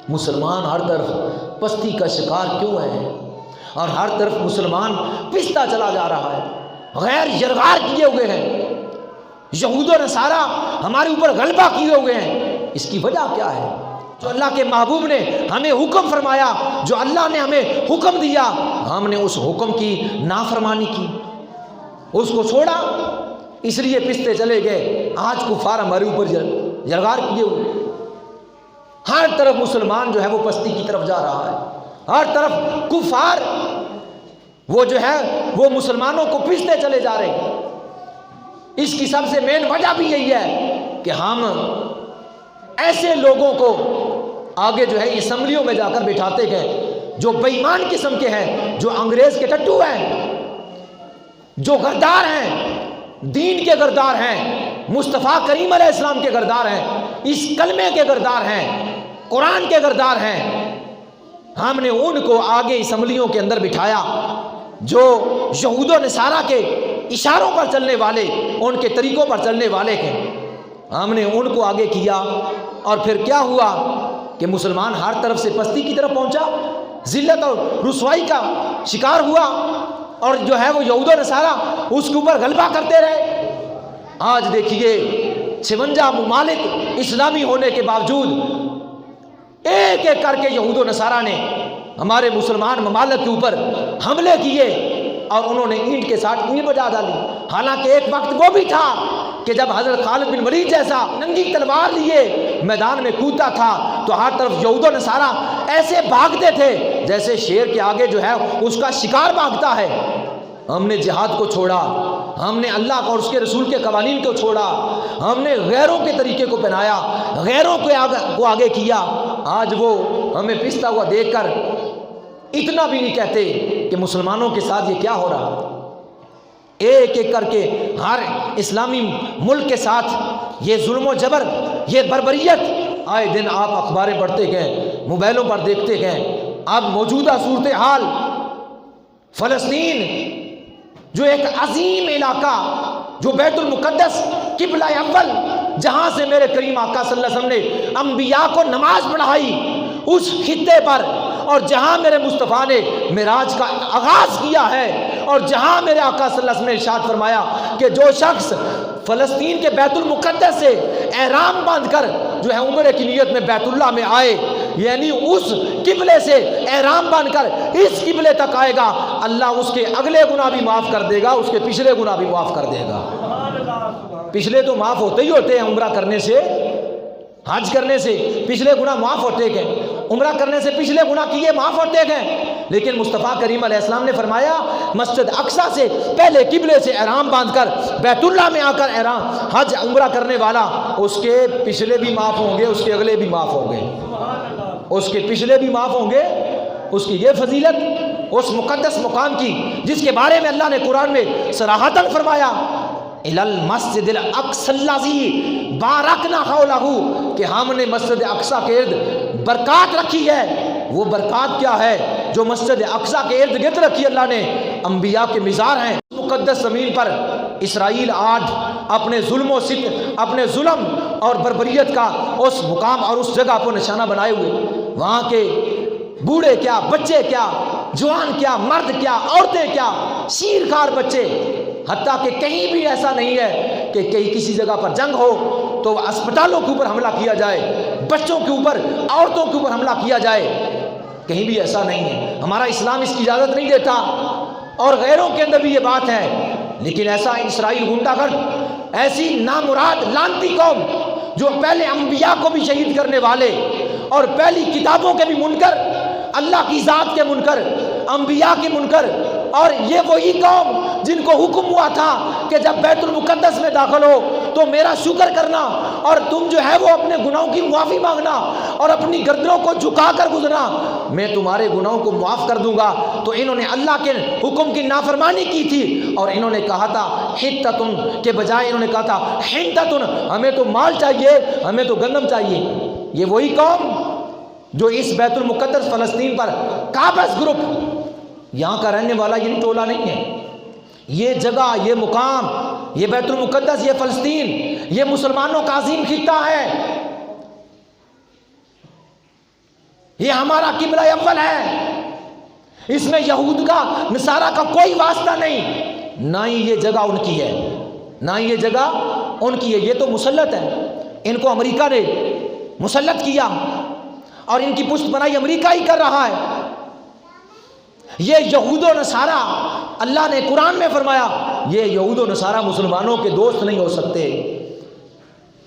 مسلمان ہر طرف پستی کا شکار کیوں ہے، اور ہر طرف مسلمان پستا چلا جا رہا ہے، غیر یرغار کیے ہوئے ہیں، یہود و نصارہ ہمارے اوپر غلبہ کیے ہوئے ہیں؟ اس کی وجہ کیا ہے؟ جو اللہ کے محبوب نے ہمیں حکم فرمایا، جو اللہ نے ہمیں حکم دیا، ہم نے اس حکم کی نافرمانی کی، اس کو چھوڑا، اس لیے پستے چلے گئے۔ آج کفار ہمارے اوپر یرغار کیے ہوئے، ہر طرف مسلمان جو ہے وہ پستی کی طرف جا رہا ہے، ہر طرف کفار وہ جو ہے وہ مسلمانوں کو پستے چلے جا رہے ہیں۔ اس کی سب سے مین وجہ بھی یہی ہے کہ ہم ایسے لوگوں کو آگے جو ہے اسمبلیوں میں جا کر بٹھاتے گئے جو بے ایمان قسم کے ہیں، جو انگریز کے ٹٹو ہیں، جو غدار ہیں، دین کے غدار ہیں، مصطفیٰ کریم علیہ السلام کے غدار ہیں، اس کلمے کے غدار ہیں، قرآن کے غدار ہیں۔ ہم نے ان کو آگے اسمبلیوں کے اندر بٹھایا، جو یہود و نصارہ کے اشاروں پر چلنے والے، ان کے طریقوں پر چلنے والے ہیں، ہم نے ان کو آگے کیا، اور پھر کیا ہوا کہ مسلمان ہر طرف سے پستی کی طرف پہنچا، ذلت اور رسوائی کا شکار ہوا، اور جو ہے وہ یہود و نصارہ اس کے اوپر غلبہ کرتے رہے۔ آج دیکھیے 56 ممالک اسلامی ہونے کے باوجود ایک ایک کر کے یہود و نصارہ نے ہمارے مسلمان ممالک کے اوپر حملے کیے، اور انہوں نے اینٹ کے ساتھ اینٹ بجا ڈالی۔ حالانکہ ایک وقت وہ بھی تھا کہ جب حضرت خالد بن ولید جیسا ننگی تلوار لیے میدان میں کودتا تھا تو ہر طرف یہود و نصارہ ایسے بھاگتے تھے جیسے شیر کے آگے جو ہے اس کا شکار بھاگتا ہے۔ ہم نے جہاد کو چھوڑا، ہم نے اللہ اور اس کے رسول کے قوانین کو چھوڑا، ہم نے غیروں کے طریقے کو پہنایا، غیروں کو آگے کیا۔ آج وہ ہمیں پستا ہوا دیکھ کر اتنا بھی نہیں کہتے کہ مسلمانوں کے ساتھ یہ کیا ہو رہا ہے۔ ایک ایک کر کے ہر اسلامی ملک کے ساتھ یہ ظلم و جبر، یہ بربریت، آئے دن آپ اخباریں پڑھتے گئے، موبائلوں پر دیکھتے گئے۔ اب موجودہ صورتحال فلسطین جو ایک عظیم علاقہ، جو بیت المقدس قبلہ اول، جہاں سے میرے کریم آقا صلی اللہ علیہ وسلم نے انبیاء کو نماز پڑھائی، اس خطے پر، اور جہاں میرے مصطفیٰ نے معراج کا آغاز کیا ہے، اور جہاں میرے آقا صلی اللہ علیہ وسلم نے ارشاد فرمایا کہ جو شخص فلسطین کے بیت المقدس سے احرام باندھ کر جو ہے عمرے کی نیت میں بیت اللہ میں آئے، یعنی اس قبلے سے احرام باندھ کر اس قبلے تک آئے گا، اللہ اس کے اگلے گناہ بھی معاف کر دے گا، اس کے پچھلے گناہ بھی معاف کر دے گا۔ پچھلے تو معاف ہوتے ہی ہوتے ہیں، عمرہ کرنے سے، حج کرنے سے پچھلے گناہ معاف ہوتے گئے، عمرہ کرنے سے پچھلے گناہ کیے معاف ہوتے گئے، لیکن مصطفیٰ کریم علیہ السلام نے فرمایا مسجد اقصیٰ سے پہلے قبلے سے احرام باندھ کر بیت اللہ میں آ کر احرام حج عمرہ کرنے والا، اس کے پچھلے بھی معاف ہوں گے، اس کے اگلے بھی معاف ہوں گے، اس کے پچھلے بھی معاف ہوں گے۔ اس کی یہ فضیلت اس مقدس مقام کی جس کے بارے میں اللہ نے قرآن میں صراحتاً فرمایا اِلَى الْمَسْجِدِ الْأَقْصَى الَّذِي بَارَكْنَا حَوْلَهُ، کہ ہم نے مسجد اقصیٰ کے ارد برکات رکھی ہے۔ وہ برکات کیا ہے جو مسجد اقصیٰ کے ارد گرد رکھی اللہ نے؟ انبیاء کے مزار ہیں۔ مقدس زمین پر اسرائیل آج اپنے ظلم و ستم، اپنے ظلم اور بربریت کا اس مقام اور اس جگہ کو نشانہ بنائے ہوئے، وہاں کے بوڑھے کیا، بچے کیا، جوان کیا، مرد کیا، عورتیں کیا، شیرخوار بچے، حتیٰ کہ کہیں بھی ایسا نہیں ہے کہ کسی جگہ پر جنگ ہو تو اسپتالوں کے اوپر حملہ کیا جائے، بچوں کے اوپر، عورتوں کے اوپر حملہ کیا جائے، کہیں بھی ایسا نہیں ہے۔ ہمارا اسلام اس کی اجازت نہیں دیتا، اور غیروں کے اندر بھی یہ بات ہے، لیکن ایسا اسرائیل غنڈہ گرد، ایسی نامراد لعنتی قوم جو پہلے انبیاء کو بھی شہید کرنے والے اور پہلی کتابوں کے بھی منکر، اللہ کی ذات کے منکر، انبیاء کے منکر، اور یہ وہی قوم جن کو حکم ہوا تھا کہ جب بیت المقدس میں داخل ہو تو میرا شکر کرنا، اور تم جو ہے وہ اپنے گناہوں کی معافی مانگنا اور اپنی گردنوں کو جھکا کر گزرنا، میں تمہارے گناہوں کو معاف کر دوں گا۔ تو انہوں نے اللہ کے حکم کی نافرمانی کی تھی، اور انہوں نے کہا تھا حتتن کے بجائے انہوں نے کہا تھا حنتتن، ہمیں تو مال چاہیے، ہمیں تو گندم چاہیے۔ یہ وہی قوم جو اس بیت المقدس فلسطین پر قابض گروپ، یہاں کا رہنے والا یہ ٹولہ نہیں ہے، یہ جگہ، یہ مقام، یہ بیت المقدس، یہ فلسطین، یہ مسلمانوں کا عظیم خطہ ہے۔ یہ ہمارا قبلہ اول ہے، اس میں یہود کا نصارہ کا کوئی واسطہ نہیں، نہ ہی یہ جگہ ان کی ہے، نہ ہی یہ جگہ ان کی ہے۔ یہ تو مسلط ہے، ان کو امریکہ نے مسلط کیا اور ان کی پشت پناہی امریکہ ہی کر رہا ہے۔ یہ یہود و نصارہ، اللہ نے قرآن میں فرمایا یہ یہود و نصارہ مسلمانوں کے دوست نہیں ہو سکتے۔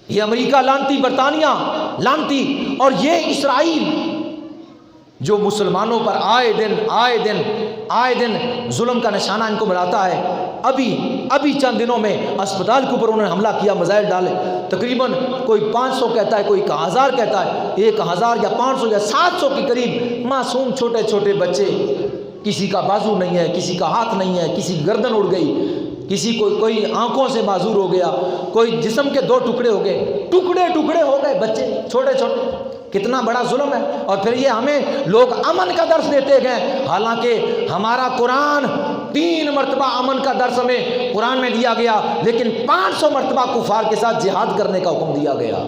یہ امریکہ لانتی، برطانیہ لانتی، اور یہ اسرائیل جو مسلمانوں پر آئے دن ظلم کا نشانہ ان کو بناتا ہے۔ ابھی چند دنوں میں اسپتال کے اوپر انہوں نے حملہ کیا، میزائل ڈالے، تقریباً کوئی 500 کہتا ہے، کوئی 1000 کہتا ہے، 1000 یا 500 یا 700 کے قریب معصوم چھوٹے چھوٹے بچے، کسی کا بازو نہیں ہے، کسی کا ہاتھ نہیں ہے، کسی کی گردن اڑ گئی، کسی کو کوئی آنکھوں سے معذور ہو گیا، کوئی جسم کے 2 ٹکڑے ہو گئے، ٹکڑے ہو گئے بچے چھوٹے چھوٹے۔ کتنا بڑا ظلم ہے، اور پھر یہ ہمیں لوگ امن کا درس دیتے گئے، حالانکہ ہمارا قرآن 3 مرتبہ امن کا درس ہمیں قرآن میں دیا گیا، لیکن 500 مرتبہ کفار کے ساتھ جہاد کرنے کا حکم دیا گیا۔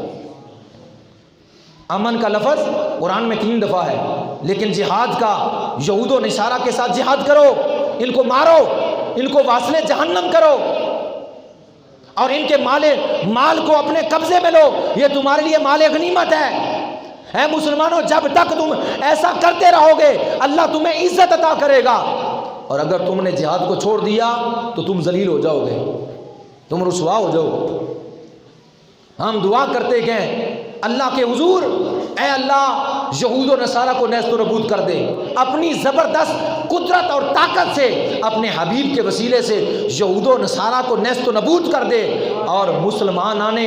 امن کا لفظ قرآن میں 3 دفعہ ہے، لیکن جہاد کا یہود و نصارہ کے ساتھ جہاد کرو، ان کو مارو، ان کو واصل جہنم کرو، اور ان کے مال کو اپنے قبضے میں لو، یہ تمہارے لیے مال غنیمت ہے۔ اے مسلمانوں، جب تک تم ایسا کرتے رہو گے اللہ تمہیں عزت عطا کرے گا، اور اگر تم نے جہاد کو چھوڑ دیا تو تم ذلیل ہو جاؤ گے، تم رسوا ہو جاؤ گے۔ ہم دعا کرتے گئے اللہ کے حضور، اے اللہ یہود و نصارہ کو نیست و نبود کر دے، اپنی زبردست قدرت اور طاقت سے اپنے حبیب کے وسیلے سے یہود و نصارہ کو نیست و نبود کر دے، اور مسلمانان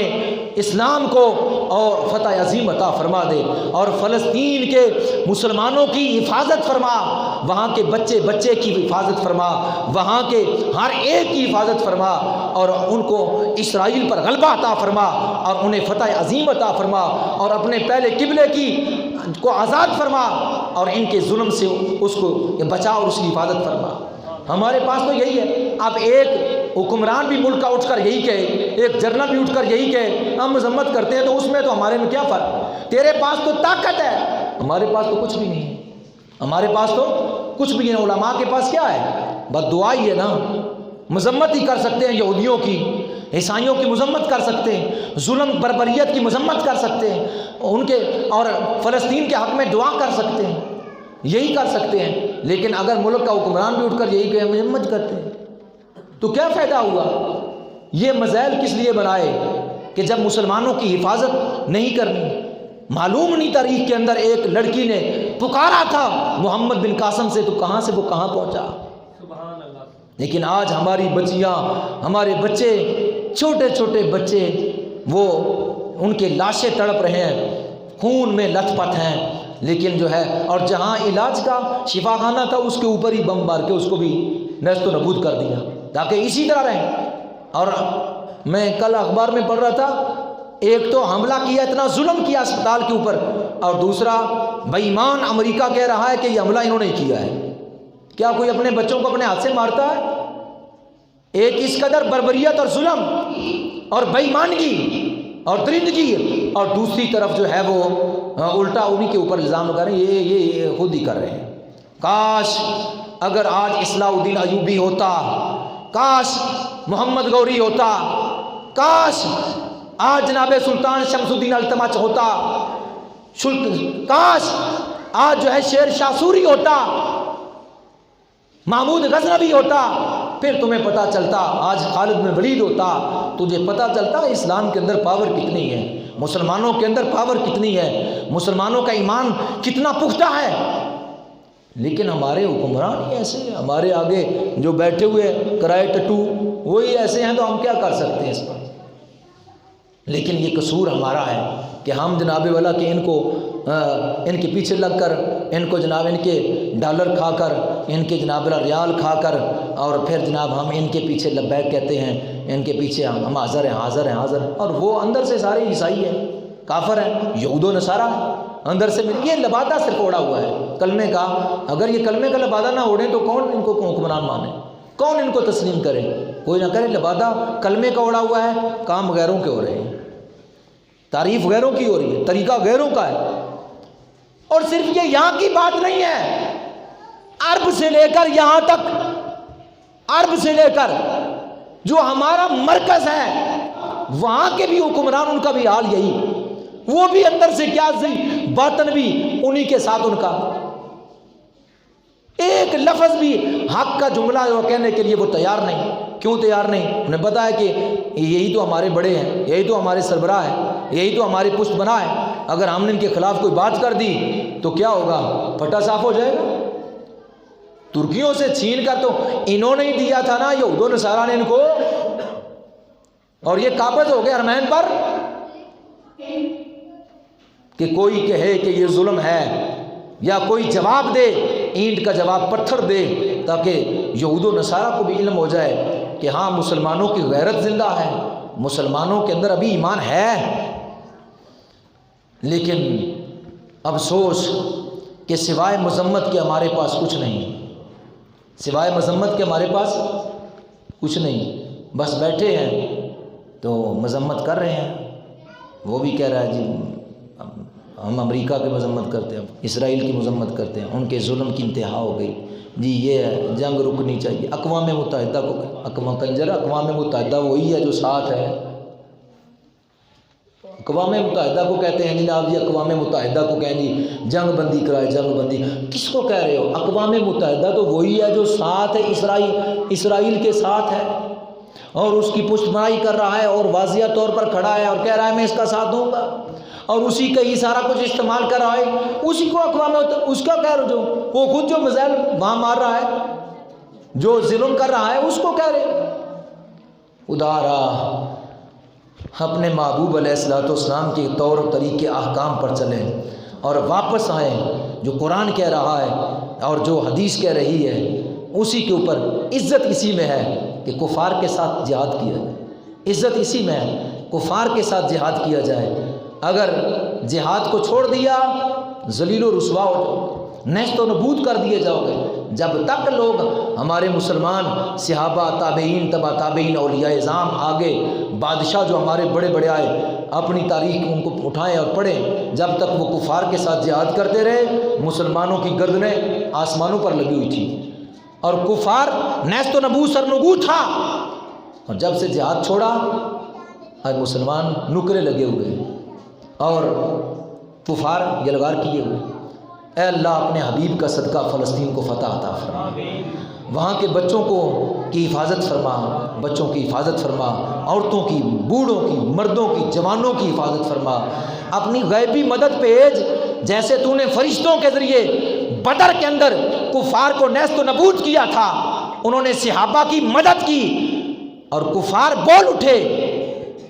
اسلام کو اور فتح عظیم عطا فرما دے، اور فلسطین کے مسلمانوں کی حفاظت فرما، وہاں کے بچے کی حفاظت فرما، وہاں کے ہر ایک کی حفاظت فرما، اور ان کو اسرائیل پر غلبہ عطا فرما، اور انہیں فتح عظیم عطا فرما، اور اپنے پہلے قبلے کو آزاد فرما، اور ان کے ظلم سے اس کو بچا اور اس کی حفاظت فرما۔ ہمارے پاس تو یہی ہے، اب ایک حکمران بھی ملک کا اٹھ کر یہی کہے، ایک جنرل بھی اٹھ کر یہی کہے، ہم مذمت کرتے ہیں، تو اس میں تو ہمارے میں کیا فرق؟ تیرے پاس تو طاقت ہے، ہمارے پاس تو کچھ بھی نہیں ہے، ہمارے پاس تو کچھ بھی نہیں۔ علماء کے پاس کیا ہے؟ بد دعا ہی ہے نا، مذمت ہی کر سکتے ہیں، یہودیوں کی، عیسائیوں کی مذمت کر سکتے ہیں، ظلم بربریت کی مذمت کر سکتے ہیں، ان کے اور فلسطین کے حق میں دعا کر سکتے ہیں، یہی کر سکتے ہیں، لیکن اگر ملک کا حکمران بھی اٹھ کر یہی کہ مذمت کرتے ہیں تو کیا فائدہ ہوا؟ یہ مزائل کس لیے بنائے کہ جب مسلمانوں کی حفاظت نہیں کرنی؟ معلوم نہیں تاریخ کے اندر ایک لڑکی نے پکارا تھا محمد بن قاسم سے، تو کہاں سے وہ کہاں پہنچا؟ لیکن آج ہماری بچیاں، ہمارے بچے، چھوٹے چھوٹے بچے، وہ ان کے لاشیں تڑپ رہے ہیں، خون میں لت پت ہیں، لیکن جو ہے، اور جہاں علاج کا شفا خانہ تھا اس کے اوپر ہی بم مار کے اس کو بھی نیست و نبود کر دیا تاکہ اسی طرح رہیں۔ اور میں کل اخبار میں پڑھ رہا تھا، ایک تو حملہ کیا، اتنا ظلم کیا اسپتال کے اوپر، اور دوسرا بے ایمان امریکہ کہہ رہا ہے کہ یہ حملہ انہوں نے کیا ہے۔ کیا کوئی اپنے بچوں کو اپنے ہاتھ سے مارتا ہے؟ ایک اس قدر بربریت اور ظلم اور بے ایمانگی اور درندگی، اور دوسری طرف جو ہے وہ الٹا انہی کے اوپر الزام لگا رہے ہیں، یہ خود ہی کر رہے ہیں۔ کاش اگر آج اصلاح الدین ایوبی ہوتا، کاش محمد غوری ہوتا، کاش آج جناب سلطان شمس الدین التمش ہوتا، کاش آج جو ہے شیر شاہ سوری ہوتا، محمود غزنوی ہوتا، پھر تمہیں پتہ چلتا، آج خالد بن ولید ہوتا، تجھے پتہ چلتا اسلام کے اندر پاور کتنی ہے، مسلمانوں کے اندر پاور کتنی ہے، مسلمانوں کا ایمان کتنا پختہ ہے۔ لیکن ہمارے حکمران ہی ایسے ہیں، ہمارے آگے جو بیٹھے ہوئے کرائے ٹٹو وہی ایسے ہیں، تو ہم کیا کر سکتے ہیں اس پر؟ لیکن یہ قصور ہمارا ہے کہ ہم جناب والا کہ ان کے پیچھے لگ کر، ان کو جناب ان کے ڈالر کھا کر، ان کے جناب ریال کھا کر، اور پھر جناب ہم ان کے پیچھے لبیک کہتے ہیں، ان کے پیچھے ہم حاضر ہیں، حاضر ہیں، حاضر ہیں، اور وہ اندر سے سارے عیسائی ہیں، کافر ہیں، یہود و نصارہ ہیں، اندر سے یہ لبادہ صرف اوڑا ہوا ہے کلمے کا۔ اگر یہ کلمے کا لبادہ نہ اوڑے تو کون ان کو حکمران مانے، کون ان کو تسلیم کرے؟ کوئی نہ کرے۔ لبادہ کلمے کا اوڑا ہوا ہے، کام غیروں کے ہو رہے ہیں، تعریف غیروں کی ہو رہی ہے، طریقہ غیروں کا ہے، اور صرف یہ یہاں کی بات نہیں ہے، عرب سے لے کر یہاں تک، عرب سے لے کر جو ہمارا مرکز ہے وہاں کے بھی حکمران، ان کا بھی حال یہی، وہ بھی اندر سے کیا باطن بھی انہی کے ساتھ ان کا، ایک لفظ بھی حق کا جملہ ہے وہ کہنے کے لیے وہ تیار نہیں۔ کیوں تیار نہیں؟ انہیں پتا ہے کہ یہی تو ہمارے بڑے ہیں، یہی تو ہمارے سربراہ ہیں، یہی تو ہمارے پشت بنا ہے، اگر ہم نے ان کے خلاف کوئی بات کر دی تو کیا ہوگا؟ پھٹا صاف ہو جائے گا۔ ترکیوں سے چھین کر تو انہوں نے ہی دیا تھا نا، یہود و نصارہ نے ان کو، اور یہ قابض ہو گئے حرمین پر۔ کہ کوئی کہے کہ یہ ظلم ہے یا کوئی جواب دے، اینٹ کا جواب پتھر دے، تاکہ یہود و نصارہ کو بھی علم ہو جائے کہ ہاں مسلمانوں کی غیرت زندہ ہے، مسلمانوں کے اندر ابھی ایمان ہے۔ لیکن افسوس کہ سوائے مذمت کے ہمارے پاس کچھ نہیں، سوائے مذمت کے ہمارے پاس کچھ نہیں، بس بیٹھے ہیں تو مذمت کر رہے ہیں۔ وہ بھی کہہ رہا ہے جی ہم امریکہ کی مذمت کرتے ہیں، اسرائیل کی مذمت کرتے ہیں، ان کے ظلم کی انتہا ہو گئی جی، یہ ہے جنگ رکنی چاہیے۔ اقوام متحدہ کو اقوام متحدہ وہی ہے جو ساتھ ہے، اقوام متحدہ کو کہتے ہیں جناب جی، اقوام متحدہ کو کہیں جی جنگ بندی کرائے، جنگ بندی کس کو کہہ رہے ہو؟ اقوام متحدہ تو وہی ہے جو ساتھ ہے، اسرائیل کے ساتھ ہے اور اس کی پشت بنائی کر رہا ہے اور واضح طور پر کھڑا ہے اور کہہ رہا ہے میں اس کا ساتھ دوں گا، اور اسی کا ہی سارا کچھ استعمال کر رہا ہے، اسی کو اقوام اس کا کہہ رہے، جو وہ خود جو میزائل وہاں مار رہا ہے، جو ظلم کر رہا ہے اس کو کہہ رہے۔ ادارا اپنے محبوب علیہ السلام کے طور و طریقے احکام پر چلیں اور واپس آئیں، جو قرآن کہہ رہا ہے اور جو حدیث کہہ رہی ہے اسی کے اوپر۔ عزت اسی میں ہے کہ کفار کے ساتھ جہاد کیا جائے، عزت اسی میں ہے کفار کے ساتھ جہاد کیا جائے۔ اگر جہاد کو چھوڑ دیا ذلیل و رسوا ہو جاؤ، نیست و نبود کر دیے جاؤ گے۔ جب تک لوگ ہمارے مسلمان صحابہ، تابعین، تبع تابعین، اولیاء اعظام، آگے بادشاہ جو ہمارے بڑے بڑے آئے، اپنی تاریخ ان کو اٹھائیں اور پڑھیں، جب تک وہ کفار کے ساتھ جہاد کرتے رہے مسلمانوں کی گردنیں آسمانوں پر لگی ہوئی تھی اور کفار نیست و نبود سرنگوں تھا، اور جب سے جہاد چھوڑا آج مسلمان نکرے لگے ہوئے اور کفار یلغار کیے ہوئے۔ اے اللہ اپنے حبیب کا صدقہ فلسطین کو فتح عطا فرما، وہاں کے بچوں کو کی حفاظت فرما، بچوں کی حفاظت فرما، عورتوں کی، بوڑھوں کی، مردوں کی، جوانوں کی حفاظت فرما، اپنی غیبی مدد بھیج، جیسے تو نے فرشتوں کے ذریعے بدر کے اندر کفار کو نیست و نبود کیا تھا، انہوں نے صحابہ کی مدد کی اور کفار بول اٹھے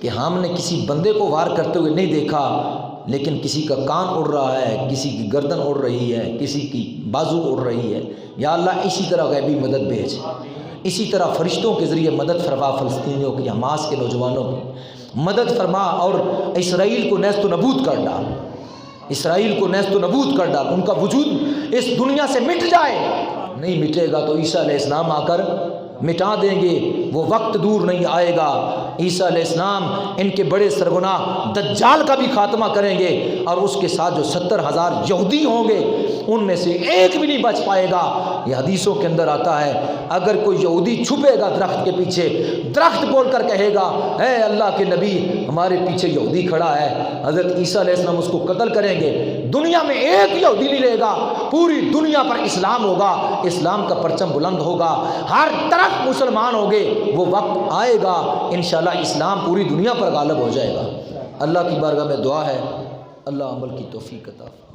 کہ ہم نے کسی بندے کو وار کرتے ہوئے نہیں دیکھا، لیکن کسی کا کان اڑ رہا ہے، کسی کی گردن اڑ رہی ہے، کسی کی بازو اڑ رہی ہے۔ یا اللہ اسی طرح غیبی مدد بھیج، اسی طرح فرشتوں کے ذریعے مدد فرما، فلسطینیوں کی، حماس کے نوجوانوں کی مدد فرما، اور اسرائیل کو نیست و نبود کر ڈال، اسرائیل کو نیست و نبود کر ڈال، ان کا وجود اس دنیا سے مٹ جائے۔ نہیں مٹے گا تو عیسیٰ علیہ السلام آ کر مٹا دیں گے، وہ وقت دور نہیں آئے گا، عیسیٰ علیہ السلام ان کے بڑے سرگناہ دجال کا بھی خاتمہ کریں گے، اور اس کے ساتھ جو 70,000 یہودی ہوں گے ان میں سے ایک بھی نہیں بچ پائے گا۔ یہ حدیثوں کے اندر آتا ہے اگر کوئی یہودی چھپے گا درخت کے پیچھے، درخت بول کر کہے گا اے اللہ کے نبی ہمارے پیچھے یہودی کھڑا ہے، حضرت عیسیٰ علیہ السلام اس کو قتل کریں گے، دنیا میں ایک یہودی نہیں رہے گا، پوری دنیا پر اسلام ہوگا، اسلام کا پرچم بلند ہوگا، ہر طرف مسلمان ہوں گے۔ وہ وقت آئے گا انشاءاللہ اسلام پوری دنیا پر غالب ہو جائے گا۔ اللہ کی بارگاہ میں دعا ہے اللہ عمل کی توفیق عطا فرمائے۔